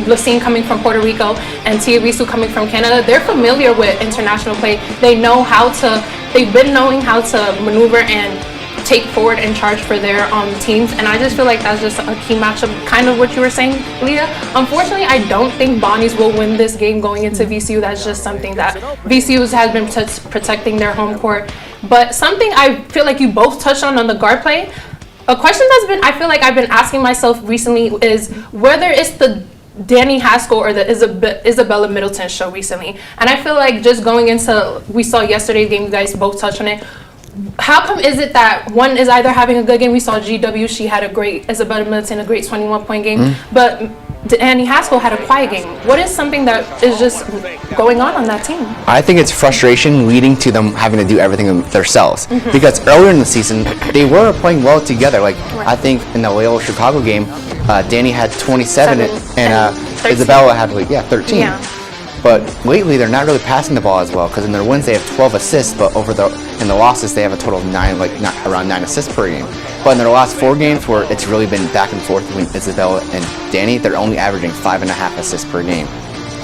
Lucine coming from Puerto Rico and Tiavisu coming from Canada, they're familiar with international play. They've been knowing how to maneuver and take forward and charge for their teams, and I just feel like that's just a key matchup, kind of what you were saying, Leah. Unfortunately, I don't think Bonnies will win this game going into VCU. That's just something that VCU has been protecting their home court. But something I feel like you both touched on the guard play, a question I feel like I've been asking myself recently is whether it's the Dani Haskell or the Isabellah Middleton show recently. And I feel like just going into, we saw yesterday's game, you guys both touched on it. How come is it that one is either having a good game? We saw GW, she had Isabellah Middleton, a great 21-point game, but Dani Haskell had a quiet game. What is something that is just going on that team? I think it's frustration leading to them having to do everything themselves. Because earlier in the season, they were playing well together. I think in the Loyola Chicago game, Dani had 27 and Isabellah had 13. Yeah. But lately, they're not really passing the ball as well, because in their wins they have 12 assists, but in the losses they have a total of 9, around 9 assists per game. But in their last 4 games, where it's really been back and forth between Isabellah and Dani, they're only averaging 5.5 assists per game.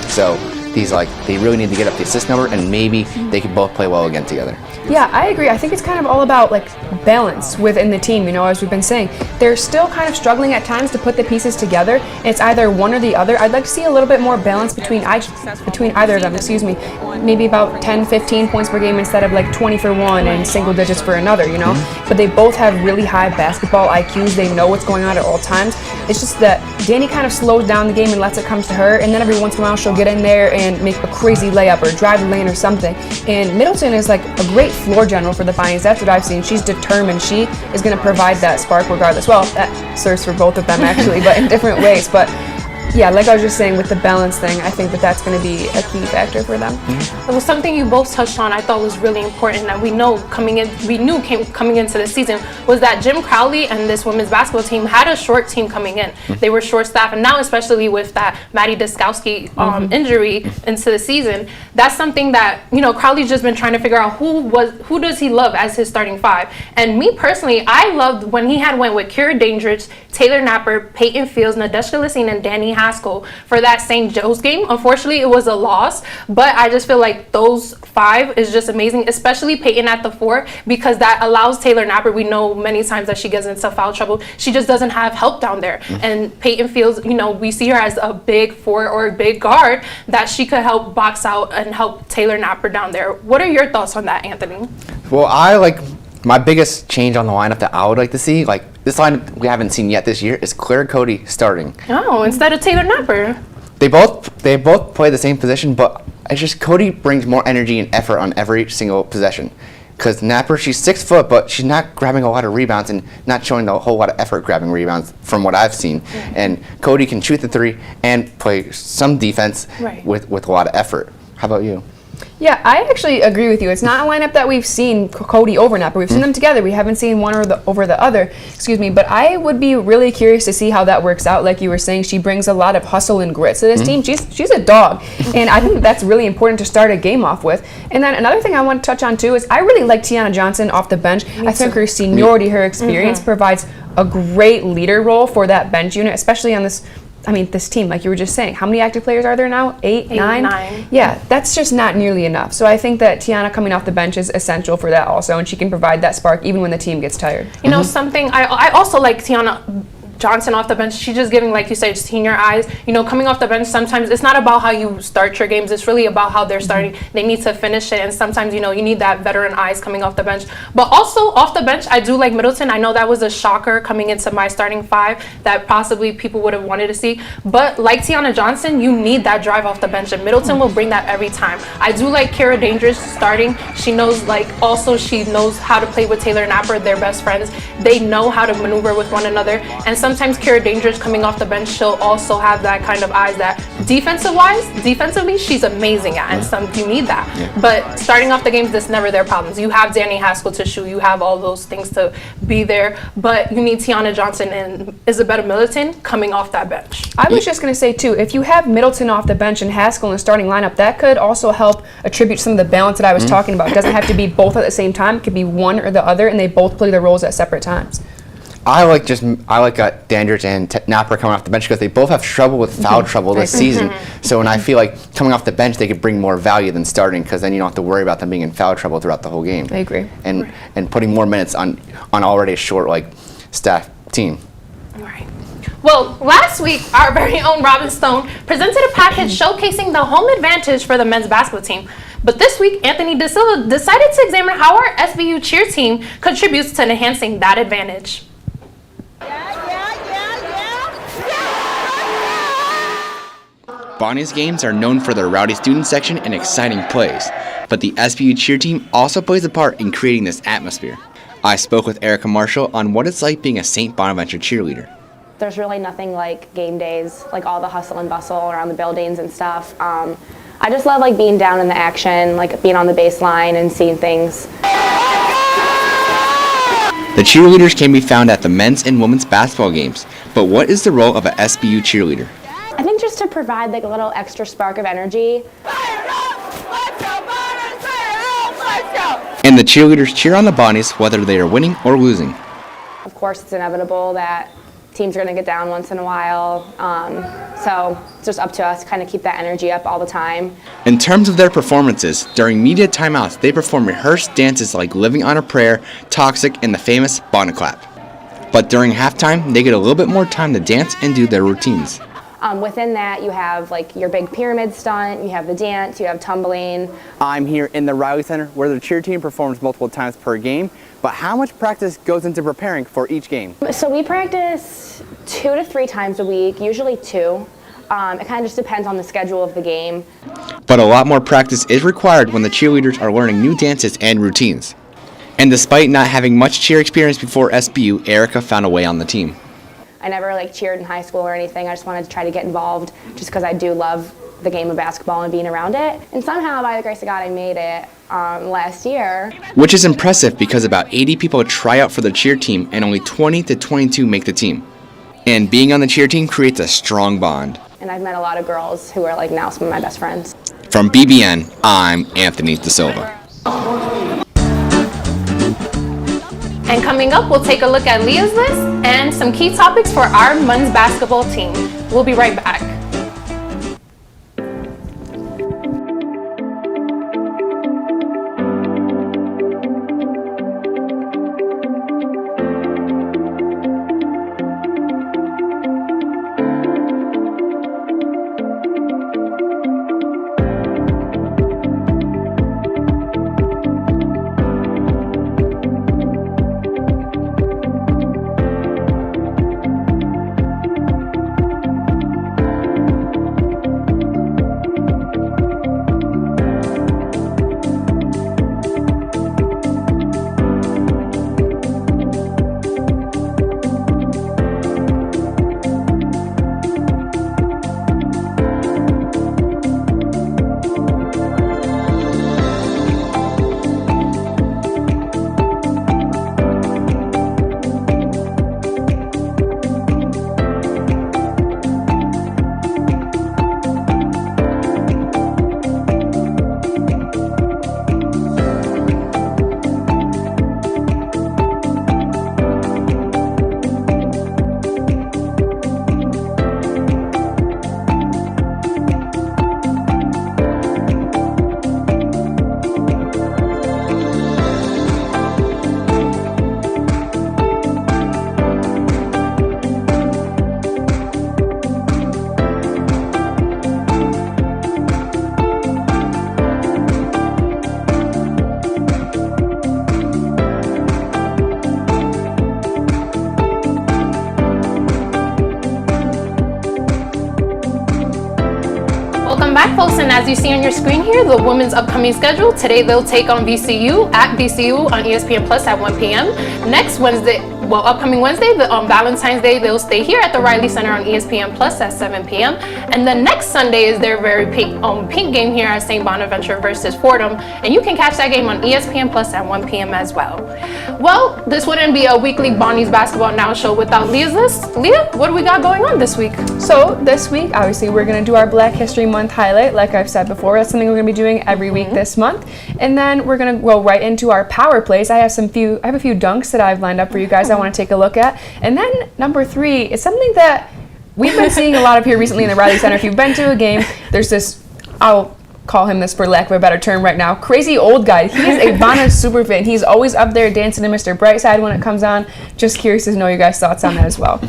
So they really need to get up the assist number, and maybe they could both play well again together. Yeah, I agree. I think it's kind of all about balance within the team, as we've been saying. They're still kind of struggling at times to put the pieces together. It's either one or the other. I'd like to see a little bit more balance between either of them, maybe about 10, 15 points per game instead of 20 for one and single digits for another, But they both have really high basketball IQs. They know what's going on at all times. It's just that Dani kind of slows down the game and lets it come to her, and then every once in a while she'll get in there and make a crazy layup or drive the lane or something. And Middleton is a great floor general for the Bonnies. That's what I've seen. She's determined. She is going to provide that spark regardless. Well, that serves for both of them actually, but in different ways. But yeah, like I was just saying with the balance thing, I think that's going to be a key factor for them. It was something you both touched on I thought was really important that we knew coming into the season was that Jim Crowley and this women's basketball team had a short team coming in. They were short staffed, and now especially with that Maddie Daskowski injury into the season, that's something that Crowley's just been trying to figure out who does he love as his starting 5. And me personally, I loved when he had went with Kira Dandridge, Taylor Napper, Peyton Fields, Nadeshka Lucine, and Dani Haskell for that St. Joe's game. Unfortunately, it was a loss, but I just feel like those 5 is just amazing, especially Peyton at the 4, because that allows Taylor Napper, we know many times that she gets into foul trouble. She just doesn't have help down there. And Peyton Fields, we see her as a big 4 or a big guard that she could help box out and help Taylor Napper down there. What are your thoughts on that, Anthony? Well, my biggest change on the lineup that I would like to see, this lineup we haven't seen yet this year, is Claire Cody starting. Oh, instead of Taylor Napper. They both play the same position, but it's just Cody brings more energy and effort on every single possession. Because Napper, she's 6 foot, but she's not grabbing a lot of rebounds and not showing a whole lot of effort grabbing rebounds from what I've seen. And Cody can shoot the 3 and play some defense with a lot of effort. How about you? Yeah, I actually agree with you. It's not a lineup that we've seen Cody over Napper. We've seen them together. We haven't seen one over the other. But I would be really curious to see how that works out. Like you were saying, she brings a lot of hustle and grit to this team. She's a dog, and I think that's really important to start a game off with. And then another thing I want to touch on too is I really like Tiana Johnson off the bench. I think her seniority, her experience provides a great leader role for that bench unit, especially on this team, like you were just saying. How many active players are there now? 8, 9? Yeah, that's just not nearly enough. So I think that Tiana coming off the bench is essential for that also, and she can provide that spark even when the team gets tired. Something I also like Tiana Johnson off the bench. She's just giving, like you said, senior eyes. Coming off the bench, sometimes it's not about how you start your games. It's really about how they're starting. They need to finish it, and sometimes, you need that veteran eyes coming off the bench. But also off the bench, I do like Middleton. I know that was a shocker coming into my starting 5 that possibly people would have wanted to see. But like Tiana Johnson, you need that drive off the bench, and Middleton will bring that every time. I do like Kira Dandridge starting. She knows, she knows how to play with Taylor Napper. They're best friends. They know how to maneuver with one another, and sometimes Kira Dandridge coming off the bench, she'll also have that kind of eyes that defensively, she's amazing at, and you need that. Yeah. But starting off the games, that's never their problems. You have Dani Haskell to shoot, you have all those things to be there, but you need Tiana Johnson and Isabellah Middleton coming off that bench. I was just going to say too, if you have Middleton off the bench and Haskell in the starting lineup, that could also help attribute some of the balance that I was talking about. It doesn't have to be both at the same time. It could be one or the other, and they both play their roles at separate times. I like Dandridge and Napper coming off the bench because they both have trouble with foul trouble this season. So when I feel like coming off the bench, they could bring more value than starting because then you don't have to worry about them being in foul trouble throughout the whole game. I agree. And putting more minutes on already a short staff team. Right. Well, last week, our very own Robin Stone presented a package showcasing the home advantage for the men's basketball team. But this week, Anthony De Silva decided to examine how our SBU cheer team contributes to enhancing that advantage. Bonnie's games are known for their rowdy student section and exciting plays, but the SBU cheer team also plays a part in creating this atmosphere. I spoke with Erica Marshall on what it's like being a St. Bonaventure cheerleader. There's really nothing like game days, like all the hustle and bustle around the buildings and stuff. I just love being down in the action, being on the baseline and seeing things. The cheerleaders can be found at the men's and women's basketball games, but what is the role of a SBU cheerleader? I think just to provide a little extra spark of energy. And the cheerleaders cheer on the Bonnies whether they are winning or losing. Of course, it's inevitable that teams are going to get down once in a while, so it's just up to us to kind of keep that energy up all the time. In terms of their performances, during media timeouts, they perform rehearsed dances like Living on a Prayer, Toxic, and the famous Bonaclap. But during halftime, they get a little bit more time to dance and do their routines. Within that, you have your big pyramid stunt, you have the dance, you have tumbling. I'm here in the Riley Center where the cheer team performs multiple times per game, but how much practice goes into preparing for each game? So we practice 2 to 3 times a week, usually 2. It kind of just depends on the schedule of the game. But a lot more practice is required when the cheerleaders are learning new dances and routines. And despite not having much cheer experience before SBU, Erica found a way on the team. I never cheered in high school or anything. I just wanted to try to get involved just because I do love the game of basketball and being around it. And somehow, by the grace of God, I made it last year. Which is impressive because about 80 people try out for the cheer team and only 20 to 22 make the team. And being on the cheer team creates a strong bond. And I've met a lot of girls who are now some of my best friends. From BBN, I'm Anthony De Silva. And coming up, we'll take a look at Leah's list and some key topics for our men's basketball team. We'll be right back. back, folks, and as you see on your screen here, the women's upcoming schedule. Today they'll take on VCU at VCU on ESPN Plus at 1 p.m. Next Wednesday, upcoming Wednesday, on Valentine's Day, they'll stay here at the Riley Center on ESPN Plus at 7 p.m. And then next Sunday is their very pink game here at St. Bonaventure versus Fordham, and you can catch that game on ESPN Plus at 1 p.m. as well. Well, this wouldn't be a weekly Bonnie's Basketball Now show without Leah's list. Leah, what do we got going on this week? So this week, obviously, we're going to do our Black History Month highlight. Like I've said before, that's something we're going to be doing every week this month. And then we're going to go right into our power plays. I have a few dunks that I've lined up for you guys. I want to take a look at. And then number 3 is something that we've been seeing a lot of here recently in the Riley Center. If you've been to a game, there's this, I'll call him this for lack of a better term right now, crazy old guy. He's a Bana super fan. He's always up there dancing to Mr. Brightside when it comes on. Just curious to know your guys' thoughts on that as well.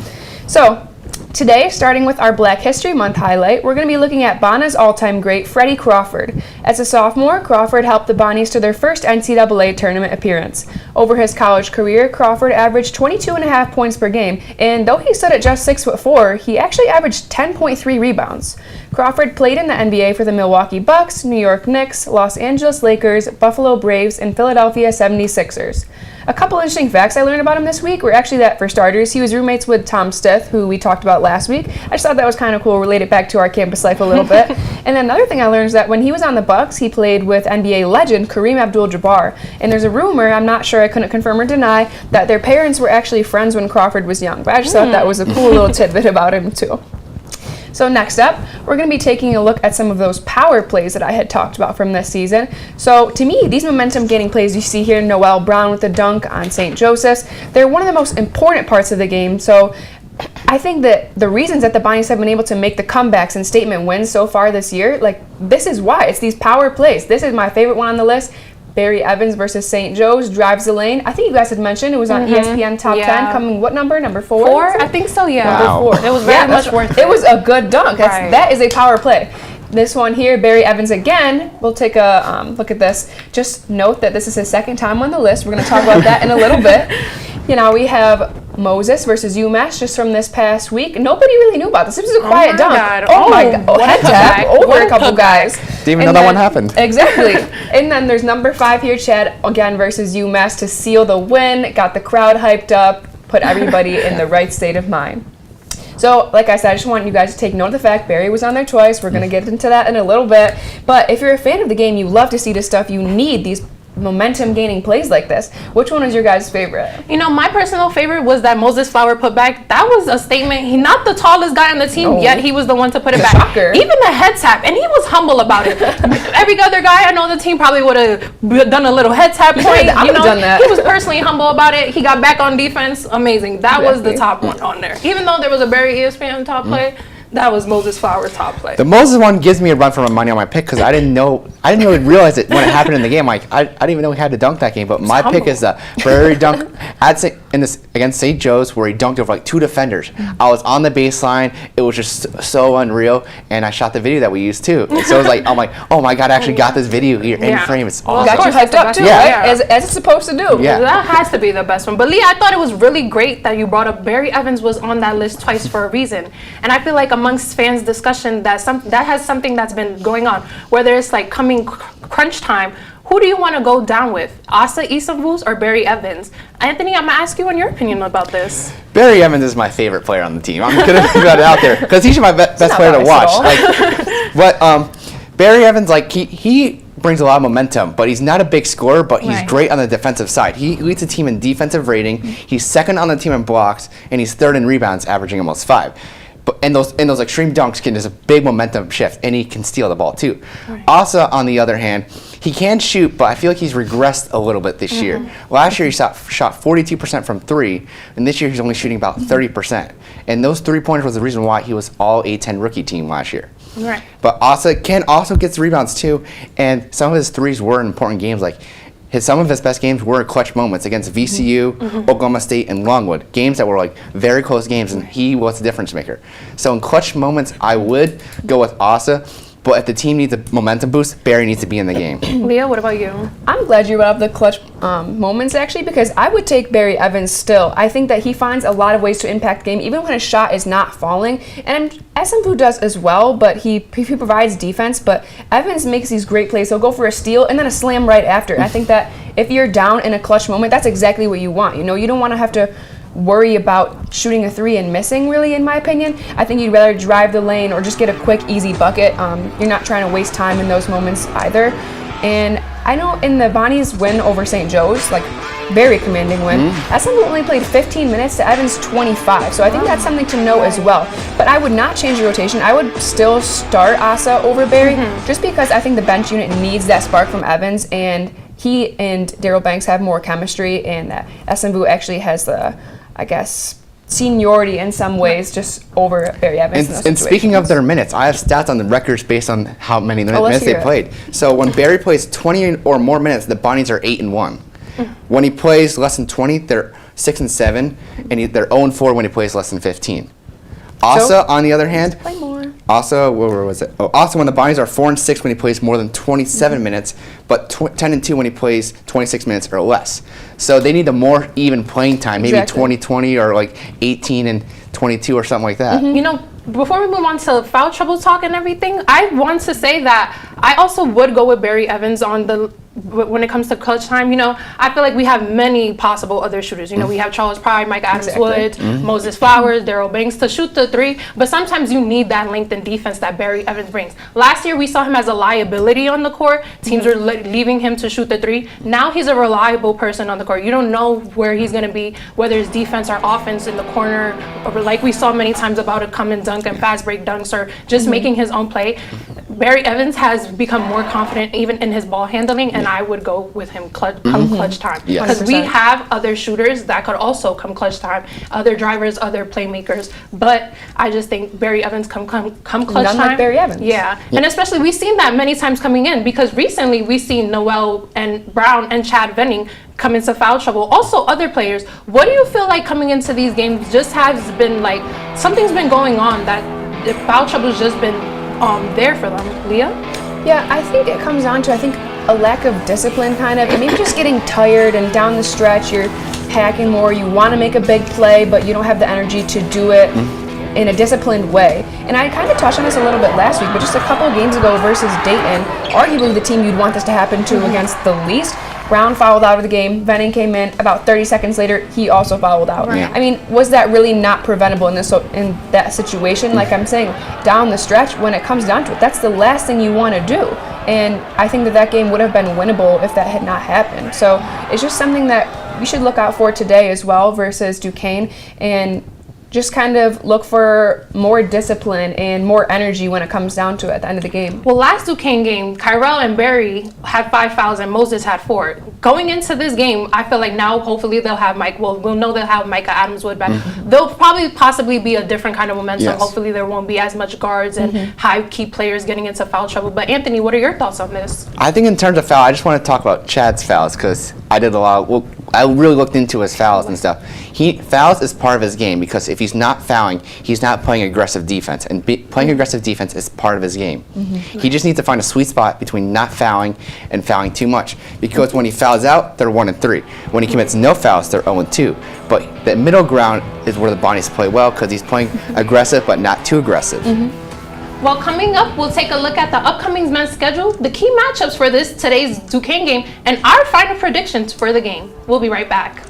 So today, starting with our Black History Month highlight, we're going to be looking at Bana's all-time great, Freddie Crawford. As a sophomore, Crawford helped the Bonnies to their first NCAA tournament appearance. Over his college career, Crawford averaged 22.5 points per game, and though he stood at just 6'4", he actually averaged 10.3 rebounds. Crawford played in the NBA for the Milwaukee Bucks, New York Knicks, Los Angeles Lakers, Buffalo Braves, and Philadelphia 76ers. A couple interesting facts I learned about him this week were actually that, for starters, he was roommates with Tom Stith, who we talked about last week. I just thought that was kind of cool, relate it back to our campus life a little bit. And then another thing I learned is that when he was on the Bucks, he played with NBA legend Kareem Abdul-Jabbar. And there's a rumor, I'm not sure, I couldn't confirm or deny, that their parents were actually friends when Crawford was young. But I just thought that was a cool little tidbit about him, too. So next up, we're going to be taking a look at some of those power plays that I had talked about from this season. So to me, these momentum-gaining plays you see here, Noel Brown with the dunk on St. Joseph's, they're one of the most important parts of the game. So I think that the reasons that the Bonnies have been able to make the comebacks and statement wins so far this year, like, this is why. It's these power plays. This is my favorite one on the list. Barry Evans versus St. Joe's drives the lane. I think you guys had mentioned it was on ESPN Top 10, coming what number? Number 4? 4? I think so, yeah. Wow. Number 4. It was very much worth it. It was a good dunk. Right. That is a power play. This one here, Barry Evans again. We'll take a look at this. Just note that this is his second time on the list. We're going to talk about that in a little bit. You know, we have Moses versus UMass just from this past week. Nobody really knew about this. This was a quiet dunk. God. Oh my God. Head tap over a couple guys. Didn't even know that one happened. Exactly. And then there's number 5 here, Chad, again versus UMass to seal the win. Got the crowd hyped up, put everybody in the right state of mind. So, like I said, I just want you guys to take note of the fact Barry was on there twice. We're going to get into that in a little bit. But if you're a fan of the game, you love to see this stuff, you need these momentum-gaining plays like this. Which one is your guys' favorite? You know, my personal favorite was that Moses Flower putback. That was a statement. He's not the tallest guy on the team, yet he was the one to put it back. Shocker. Even the head tap, and he was humble about it. Every other guy I know on the team probably would have done a little head tap point. I would have done that. He was personally humble about it. He got back on defense. Amazing. That was the top one on there. Even though there was a Barry ESPN top play, that was Moses Flower's top play. The Moses one gives me a run for my money on my pick because I didn't really realize it when it happened in the game. Like I didn't even know he had to dunk that game. But my pick is the Barry dunk against St. Joe's where he dunked over like 2 defenders. I was on the baseline. It was just so unreal, and I shot the video that we used too. And so it was like I'm like, oh my God, I actually got this video here in frame. It's awesome. Got you hyped up too, Yeah. right? As it's supposed to do. Yeah. That has to be the best one. But Lee, I thought it was really great that you brought up Barry Evans was on that list twice for a reason. And I feel like amongst fans discussion that has something that's been going on, whether it's like coming crunch time, who do you want to go down with, Asa Isavus or Barry Evans? Anthony, I'm gonna ask you on your opinion about this. Barry Evans is my favorite player on the team. I'm gonna put it out there because he's my best player to watch. Barry Evans, like he brings a lot of momentum, but he's not a big scorer, but he's great on the defensive side. He leads the team in defensive rating. He's second on the team in blocks, and he's third in rebounds, averaging almost 5. And those extreme dunks there's a big momentum shift, and he can steal the ball too. Asa, on the other hand, he can shoot, but I feel like he's regressed a little bit this year. Last year he shot 42% from 3, and this year he's only shooting about 30%. And those 3-pointers was the reason why he was all A10 rookie team last year. Right. But Asa can also get the rebounds too, and some of his threes were in important games. Like some of his best games were clutch moments against VCU, Oklahoma State, and Longwood. Games that were like very close games, and he was the difference maker. So in clutch moments, I would go with Asa. But if the team needs a momentum boost, Barry needs to be in the game. Leah, what about you? I'm glad you brought up the clutch moments, actually, because I would take Barry Evans still. I think that he finds a lot of ways to impact the game, even when his shot is not falling. And SMU does as well, but he provides defense. But Evans makes these great plays. He'll go for a steal and then a slam right after. And I think that if you're down in a clutch moment, that's exactly what you want. You know, you don't want to have to worry about shooting a 3 and missing, really, in my opinion. I think you'd rather drive the lane or just get a quick, easy bucket. You're not trying to waste time in those moments either. And I know in the Bonnies win over St. Joe's, like very commanding win, SMU only played 15 minutes to Evans 25. So I think that's something to know as well. But I would not change the rotation. I would still start Asa over Barry just because I think the bench unit needs that spark from Evans. And he and Daryl Banks have more chemistry, and that SMU actually has the, I guess, seniority in some ways just over Barry Evans. And speaking of their minutes, I have stats on the records based on how many minutes they played. So when Barry plays 20 or more minutes, the Bonnies are 8-1. When he plays less than 20, they're 6-7, and they're 0-4 when he plays less than 15. Also, on the other hand, play more. Also, where was it? Oh, also, when the Bonnies are 4-6 when he plays more than 27 minutes, but 10-2 when he plays 26 minutes or less. So they need a more even playing time, maybe 20-20 or like 18-22 or something like that. You know, before we move on to foul trouble talk and everything, I want to say that I also would go with Barry Evans on the when it comes to clutch time. You know, I feel like we have many possible other shooters. You know, we have Charles Pride, Mike Adams-Woods, Moses Flowers, Daryl Banks to shoot the three, but sometimes you need that length and defense that Barry Evans brings. Last year, we saw him as a liability on the court. Teams were leaving him to shoot the three. Now he's a reliable person on the court. You don't know where he's going to be, whether it's defense or offense in the corner, or like we saw many times about a come and dunk and fast break dunks, or just making his own play. Barry Evans has become more confident even in his ball handling, and I would go with him clutch time. Because we have other shooters that could also come clutch time, other drivers, other playmakers, but I just think Barry Evans come clutch time. Like Barry Evans. Yeah, and especially we've seen that many times coming in, because recently we've seen Noel and Brown and Chad Venning come into foul trouble. Also other players. What do you feel like coming into these games just has been like, something's been going on that the foul trouble's just been there for them? Leah? Yeah, I think it comes down to, a lack of discipline kind of, and maybe just getting tired, and down the stretch you're packing more, you want to make a big play, but you don't have the energy to do it in a disciplined way. And I kind of touched on this a little bit last week, but just a couple of games ago versus Dayton, arguably the team you'd want this to happen to against the least, Brown fouled out of the game. Venning came in. About 30 seconds later, he also fouled out. Yeah. I mean, was that really not preventable in that situation? Like I'm saying, down the stretch, when it comes down to it, that's the last thing you want to do. And I think that game would have been winnable if that had not happened. So it's just something that we should look out for today as well versus Duquesne, and just kind of look for more discipline and more energy when it comes down to it at the end of the game. Well, last Duquesne game, Kyrell and Barry had 5 fouls and Moses had 4. Going into this game, I feel like now hopefully they'll have we'll know they'll have Micah Adams-Wood back. There'll probably possibly be a different kind of momentum. Yes. Hopefully there won't be as much guards and high key players getting into foul trouble. But Anthony, what are your thoughts on this? I think in terms of foul, I just want to talk about Chad's fouls, because I did a lot. I really looked into his fouls and stuff. Fouls is part of his game, because if he's not fouling, he's not playing aggressive defense, and playing aggressive defense is part of his game. He just needs to find a sweet spot between not fouling and fouling too much, because when he fouls out, they're 1-3. When he commits no fouls, they're 0-2. But the middle ground is where the Bonnies play well, because he's playing aggressive but not too aggressive. Well, coming up, we'll take a look at the upcoming men's schedule, the key matchups for today's Duquesne game, and our final predictions for the game. We'll be right back.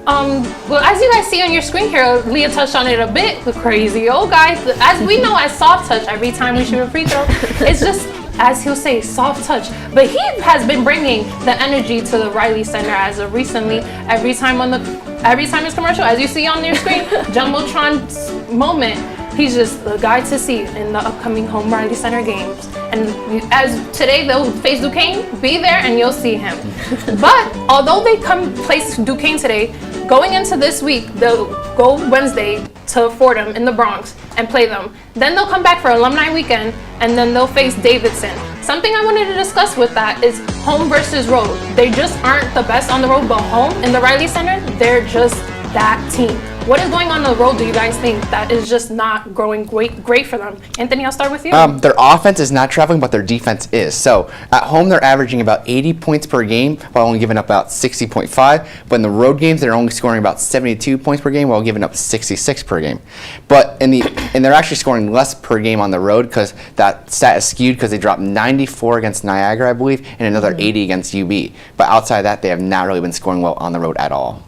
Well, as you guys see on your screen here, Leah touched on it a bit. The crazy old guy, as we know as soft touch, every time we shoot a free throw, it's just, as he'll say, soft touch. But he has been bringing the energy to the Riley Center as of recently. Every time it's commercial, as you see on your screen, Jumbotron's moment, he's just the guy to see in the upcoming home Riley Center games. And as today they'll face Duquesne, be there and you'll see him. But although they place Duquesne today, going into this week, they'll go Wednesday to Fordham in the Bronx and play them. Then they'll come back for alumni weekend and then they'll face Davidson. Something I wanted to discuss with that is home versus road. They just aren't the best on the road, but home in the Riley Center, they're just that team. What is going on the road, do you guys think, that is just not growing great for them? Anthony, I'll start with you. Their offense is not traveling, but their defense is. So at home, they're averaging about 80 points per game while only giving up about 60.5. But in the road games, they're only scoring about 72 points per game while giving up 66 per game. But and they're actually scoring less per game on the road because that stat is skewed because they dropped 94 against Niagara, I believe, and another 80 against UB. But outside of that, they have not really been scoring well on the road at all.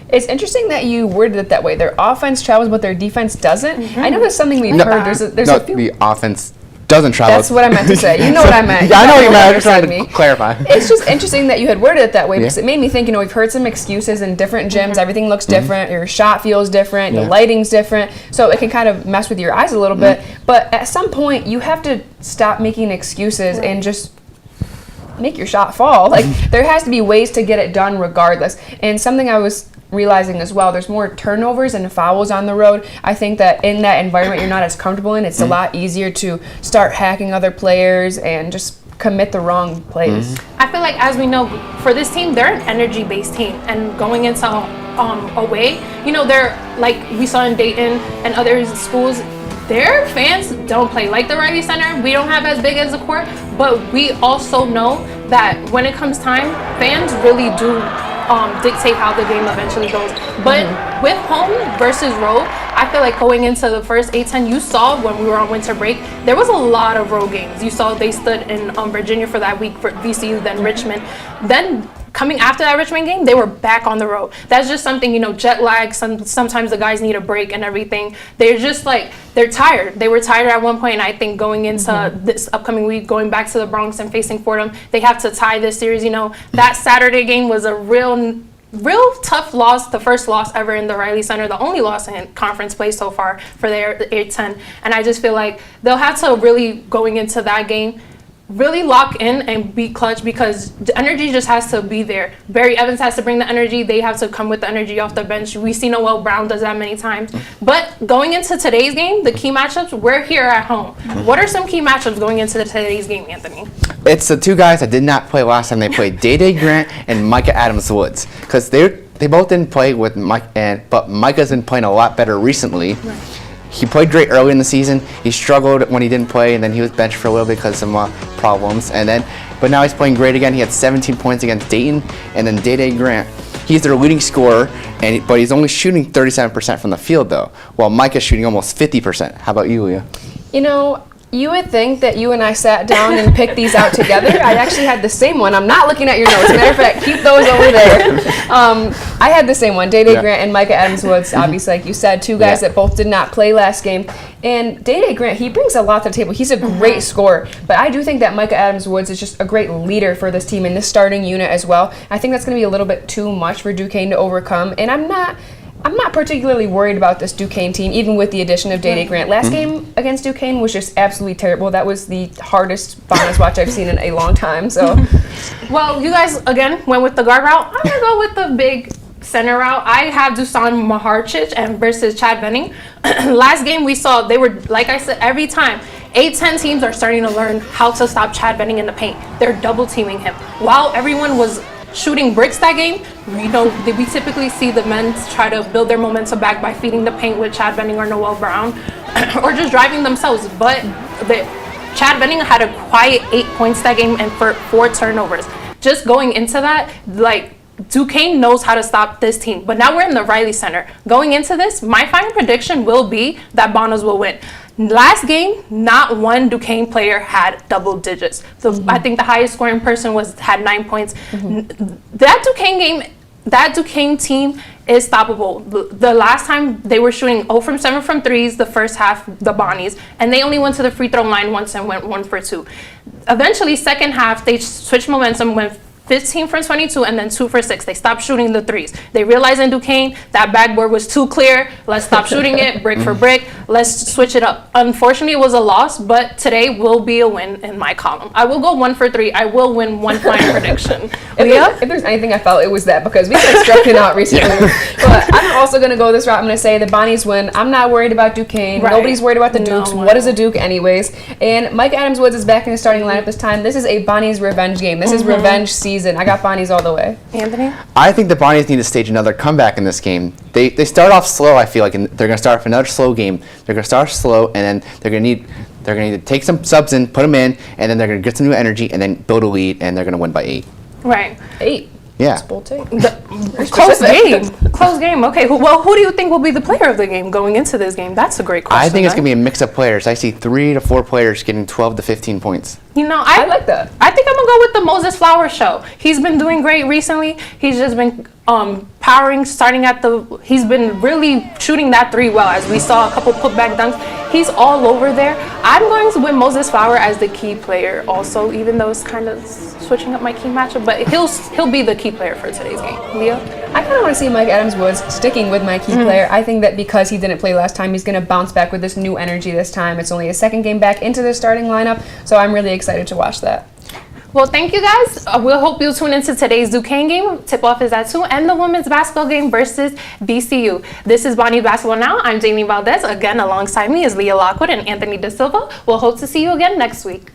It's interesting that you worded it that way. Their offense travels, but their defense doesn't. I know that's something we've heard. There's a few. The offense doesn't travel. That's what I meant to say. You know what I meant. Yeah, I know what you meant. I'm just trying to clarify. It's just interesting that you had worded it that way because it made me think, we've heard some excuses in different gyms. Everything looks different. Your shot feels different. Your lighting's different. So it can kind of mess with your eyes a little bit. But at some point, you have to stop making excuses and just make your shot fall. Like, there has to be ways to get it done regardless. And something I was realizing as well, there's more turnovers and fouls on the road. I think that in that environment you're not as comfortable in, it's a lot easier to start hacking other players and just commit the wrong plays. I feel like, as we know, for this team, they're an energy-based team, and going into away, they're like we saw in Dayton and other schools, their fans don't play like the Riley Center. We don't have as big as a court, but we also know that when it comes time, fans really do dictate how the game eventually goes. But with home versus road, I feel like going into the first A-10, you saw when we were on winter break, there was a lot of road games. You saw they stood in Virginia for that week for VCU, then Richmond. Then coming after that Richmond game, they were back on the road. That's just something, jet lag, sometimes the guys need a break and everything. They're just they're tired. They were tired at one point, and I think going into this upcoming week, going back to the Bronx and facing Fordham, they have to tie this series. That Saturday game was a real tough loss, the first loss ever in the Riley Center, the only loss in conference play so far for their 8-10. And I just feel like they'll have to really, going into that game, really lock in and be clutch, because the energy just has to be there. Barry Evans has to bring the energy. They have to come with the energy off the bench. We see Noel Brown does that many times. But going into today's game, the key matchups, we're here at home. What are some key matchups going into today's game, Anthony? It's the two guys that did not play last time. They played Day Grant and Micah Adams-Woods, because they both didn't play with Mike, but Micah's been playing a lot better recently. Right. He played great early in the season. He struggled when he didn't play, and then he was benched for a little bit because of some problems. But now he's playing great again. He had 17 points against Dayton, and then Day Grant. He's their leading scorer, but he's only shooting 37% from the field, though, while Micah's shooting almost 50%. How about you, Leah? You would think that you and I sat down and picked these out together. I actually had the same one. I'm not looking at your notes. Matter of fact, keep those over there. I had the same one. Day Grant and Micah Adams-Woods, obviously, like you said, two guys that both did not play last game. And Day Grant, he brings a lot to the table. He's a great scorer. But I do think that Micah Adams-Woods is just a great leader for this team in this starting unit as well. I think that's going to be a little bit too much for Duquesne to overcome. And I'm not particularly worried about this Duquesne team, even with the addition of Day Grant. Last game against Duquesne was just absolutely terrible. That was the hardest Bonas watch I've seen in a long time. So, well, you guys again went with the guard route. I'm gonna go with the big center route. I have Dusan Maharchich and versus Chad Benning. Last game we saw they were, like I said, every time 8-10 teams are starting to learn how to stop Chad Benning in the paint. They're double teaming him while everyone was shooting bricks that game. We typically see the men try to build their momentum back by feeding the paint with Chad Benning or Noel Brown or just driving themselves. But Chad Benning had a quiet 8 points that game and for 4 turnovers. Just going into that, Duquesne knows how to stop this team. But now we're in the Riley Center. Going into this, my final prediction will be that Bonas will win. Last game, not one Duquesne player had double digits. So I think the highest scoring person had 9 points. That Duquesne game, that Duquesne team is stoppable. The last time they were shooting 0 from 7 from threes the first half, the Bonnies, and they only went to the free throw line once and went 1 for 2. Eventually, second half, they switched momentum, went 15 from 22 and then 2 for 6. They stopped shooting the threes. They realized in Duquesne that backboard was too clear. Let's stop shooting it brick for brick. Let's switch it up. Unfortunately, it was a loss, but today will be a win in my column. I will go 1 for 3. I will win one line prediction. If there's anything I felt, it was that, because we've been striking out recently. But I'm also going to go this route. I'm going to say the Bonnies win. I'm not worried about Duquesne. Right. Nobody's worried about the Dukes. No one. What is a Duke anyways? And Mike Adams-Woods is back in the starting lineup this time. This is a Bonnies revenge game. This is revenge season. I got Bonnies all the way. Anthony? I think the Bonnies need to stage another comeback in this game. They start off slow, I feel like, and they're going to start off another slow game. They're going to start slow, and then they're going to need to take some subs in, put them in, and then they're going to get some new energy, and then build a lead, and they're going to win by 8. Right. 8. Yeah. That's bold take. Close game. Close game. Okay. Well, who do you think will be the player of the game going into this game? That's a great question. I think it's going to be a mix of players. I see 3 to 4 players getting 12 to 15 points. You know, I like that. I think I'm gonna go with the Moses Flowers show. He's been doing great recently. He's just been powering, starting at the. He's been really shooting that 3 well, as we saw a couple putback dunks. He's all over there. I'm going to win Moses Flower as the key player, also, even though it's kind of switching up my key matchup. But he'll be the key player for today's game. Leah? I kind of want to see Mike Adams-Woods sticking with my key player. I think that because he didn't play last time, he's going to bounce back with this new energy this time. It's only his second game back into the starting lineup, so I'm really excited to watch that. Well, thank you guys. We'll hope you'll tune into today's Duquesne game. Tip-off is at 2, and the women's basketball game versus BCU. This is Bonnie Basketball Now. I'm Jamie Valdez. Again, alongside me is Leah Lockwood and Anthony Da Silva. We'll hope to see you again next week.